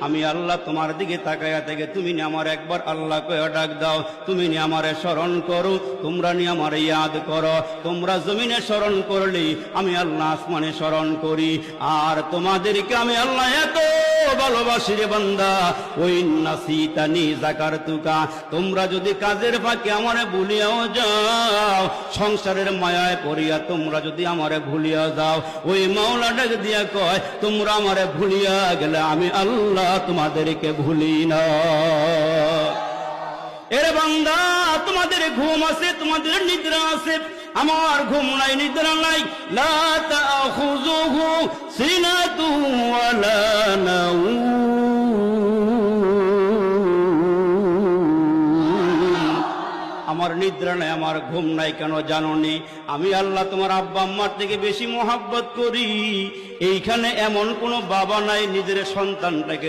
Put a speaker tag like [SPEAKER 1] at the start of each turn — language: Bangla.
[SPEAKER 1] আমি আল্লাহ তোমার দিকে তাকায়া থেকে তুমি নি আমার একবার আল্লাহ কয়ে ডাক দাও, তুমি নি আমারে স্মরণ করো, তোমরা নি আমারে ইয়াদ করো। তোমরা জমিনে স্মরণ করলে আমি আল্লাহ আসমানে স্মরণ করি। আর তোমাদেরকে আমি আল্লাহ এত ভালোবাসি রে বান্দা, ওই নাসিতানি যাকারতুকা, তোমরা যদি কাজের ফাঁকে আমারে ভুলিয়াও যাও, সংসারের মায়ায় পড়িয়া তোমরা যদি আমারে ভুলিয়া যাও, ওই মাওলা ডাক দিয়া কয় তোমরা আমারে ভুলিয়া গেলে আমি আল্লাহ তোমাদেরকে ভুলি না। এরে বান্দা, তোমাদের ঘুম আছে, তোমাদের নিদ্রা আছে, আমার ঘুম নাই, নিদ্রা নাই। লা তাখুযুহু সিনাতুন ওয়ালা নাওম, আমার নিদ্রা নাই, আমার ঘুম নাই। কেন জানো নি? আমি আল্লাহ তোমার আব্বা আম্মার থেকে বেশি মহব্বত করি। এইখানে এমন কোনো বাবা নাই নিজের সন্তানটাকে